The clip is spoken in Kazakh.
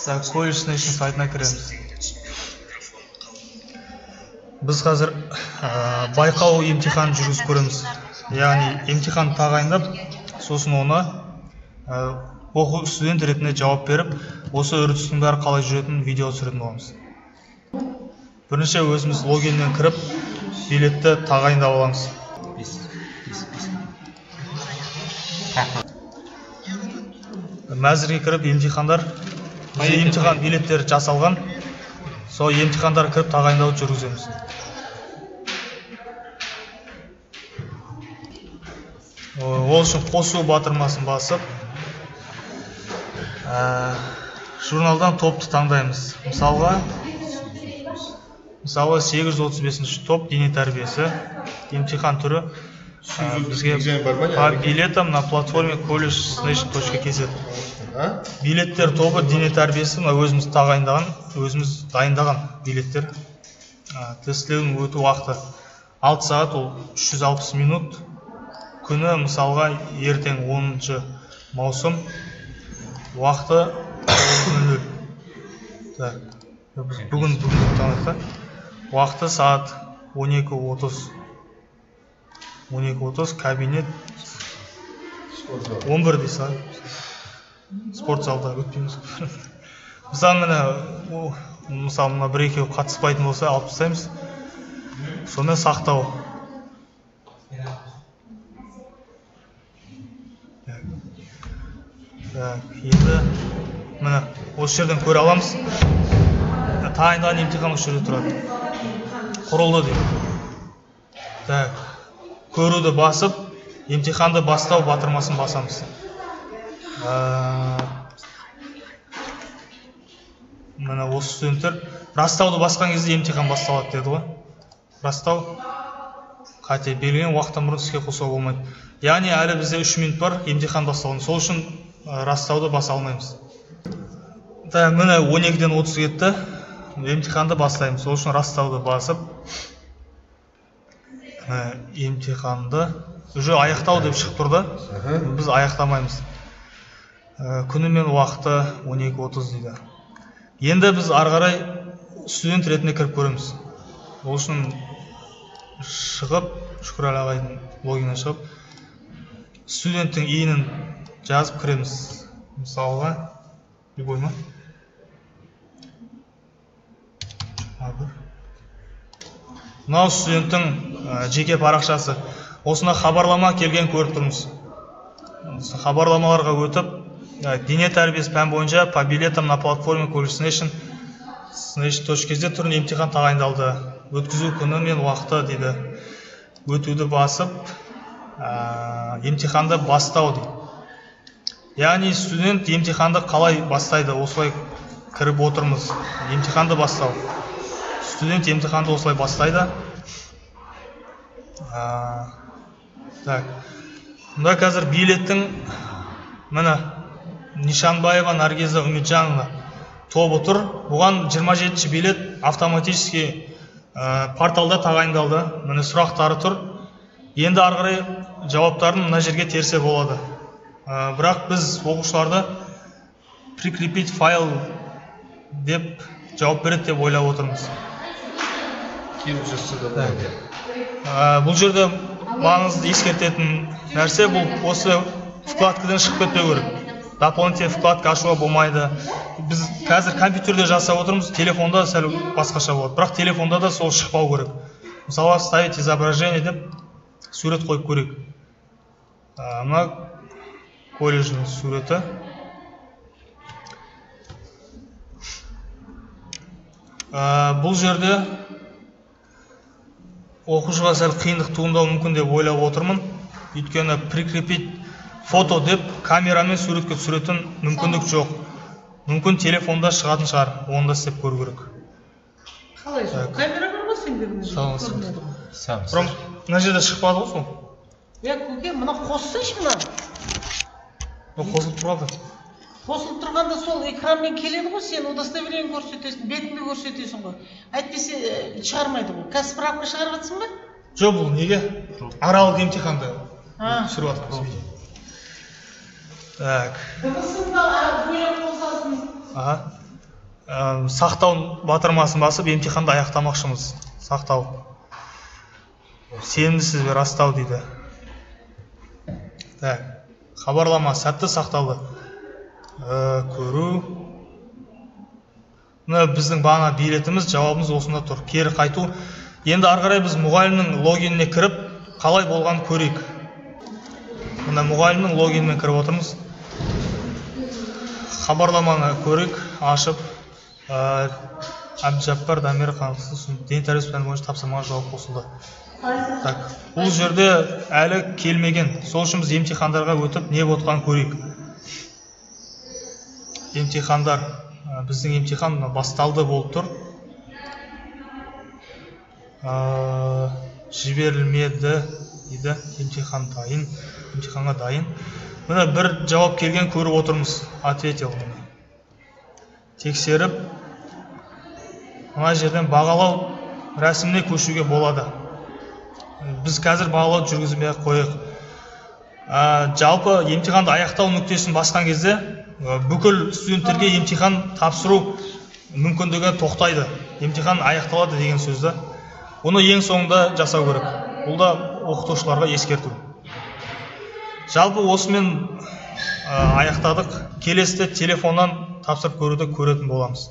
Так, колледж Nation сайтына кіреміз. Біз қазір байқау емтихан жүргізіп көреміз. Яғни емтихан тағайындап, сосын оны оқу студент ретінде жауап беріп, осы үрдістің бәрі қалай жүретінін видео түсіретін боламыз. Бірінші өзіміз логиннен кіріп, билетті тағайындап аламыз. Мәзірге кіріп емтихандар, емтихан билеттері жасалған, сол емтихандар кіріп тағайындауды жүргіземіз. Ол үшін қосу батырмасын басып, журналдан топты таңдаймыз. Мысалға 835 топ дене тәрбиесі, емтихан түрі бізге по билетам на платформе collegenation.kz. Билеттер тобы дене тәрбиесі, өзіміз тағайындаған, өзіміз дайындаған билеттер. Тестілеудің өту уақыты 6 сағат, ол 360 минут. Күні мысалға ертең 10 маусым, уақыты 9:00. Бүгін таңдықта. Уақыты сағат 12:30. 12:30 кабинет 11 дейсі. Спорт залда өтпейміз. Мысалы, мына бір-екеу қатыспайтын болса, алып тастаймыз. Соны сақтау. Енді міне осы жерден көре аламыз. Тағайындаған емтихан осы жерде тұрады. Құрылды дейді. Көруді басып, емтиханды бастау батырмасын басамыз. Міне осы студенттер растауды басқан кезде емтихан басталады деді ғой. Растау қате белгіленген уақыттан бұрын іске қосуға болмайды. Яғни әлі бізде 3 минут бар емтихан басталған. Сол үшін растауды баса алмаймыз. Міне 12-ден 30 кетті. Емтиханды бастаймыз. Сол үшін растауды басып, емтиханды уже аяқтау деп шығып тұрды. Біз аяқтамаймыз. Күні мен уақыты 12:30 дейді. Енді біз арғарай студент ретінде кіріп көреміз. Ол үшін шығып, Шүкір ағайдың блогынан шығып, студенттің иінін жазып кіреміз. Мысалға, любой ма? Мынау студенттің жеке парақшасы. Осына хабарлама келген көріп тұрмыз. Хабарламаларға өтіп, дене тәрбиесі пән бойынша по билетам на платформе collegenation.kz түрін емтихан тағайындалды. Өткізу күні мен уақыты дейді. Өтуді басып, емтиханды бастау дейді. Яғни студент емтиханды қалай бастайды, осылай кіріп отырмыз. Емтиханды бастау. Студент емтиханды осылай бастайды. Мұнда қазір билеттің міне Нишанбаева Наргиза Умиджанова тобы тұр. Бұған 27-ші билет автоматически порталда тағайындалды. Міне сұрақтары тұр. Енді арғырай жауаптарын мына жерге терсе болады. Бірақ біз оқушыларды прикрепить файл деп жауап береді деп ойлап отырмыз. Бұл жерде маңызды ескертетін нәрсе, бұл осы вкладкадан шығып кетпеу керек. Дополнительный вкладка ашуға болмайды. Біз қазір компьютерде жасап отырмыз, телефонда сәл басқаша болады. Бірақ телефонда да сол шықпау керек. Мысалы, ставить изображение деп сурет қойып көрейік. Мына колледждің суреті. Бұл жерде оқушыға сәл қиындық туындау мүмкін деп ойлап отырмын. Өйткені прикрепить фото деп камерамен суретке түсіретін мүмкіндік жоқ. Мүмкін телефонда шығатын шығар, оны да істеп көру керек. Қалай жоқ? Камера бар ма сенде? Мына жерде шықпады ғой сол. Көке, мына қоссайшы мына. Қосылып тұрады. Қосылып тұрғанда сол экранмен келеді ғой, сен удостоверение көрсетесің, бетіңді көрсетесің ғой. Әйтпесе шығармайды ғой. Қазір справка шығарып жатсың ба? Жоқ, бұл неге? Аралық емтиханды түсіріп жатырмыз. Так. Дыбысын да бөлек қосасың. Сақтау батырмасын басып емтиханды аяқтамақшымыз. Сақтау. Сенімдісіз бе растау дейді. Так. Хабарлама сәтті сақталды. Көру. Мына біздің бағана билетіміз, жауабымыз осында тұр. Кері қайту. Енді ары қарай біз мұғалімнің логиніне кіріп, қалай болған көрейік. Мына мұғалімнің логиніне кіріп отырмыз. Хабарламаны көрейік, ашып. Әбдіжаппар Дамир Қанқысы ден тәрбиесі пәні бойынша тапсырмаға жауап қосылды. Так, бұл жерде әлі келмеген. Сол үшін біз емтихандарға өтіп, не ботқан көрейік. Емтихандар. Біздің емтихан басталды болып тұр. Жіберілмеді дейді. Емтихан дайын. Емтиханға дайын. Мына бір жауап келген көріп отырмыз. Ответил. Тексеріп. Мына жерден бағалау рәсіміне көшуге болады. Біз қазір бағалау жүргізбей қойық. Жалпы емтиханды аяқтау нүктесін басқан кезде бүкіл студенттерге емтихан тапсыру мүмкіндігі тоқтайды. Емтихан аяқталады деген сөзді. Оны ең соңында жасау керек. Бұл да оқытушыларға ескерту. Жалпы осымен аяқтадық. Келесіде телефоннан тапсырып көретін боламыз.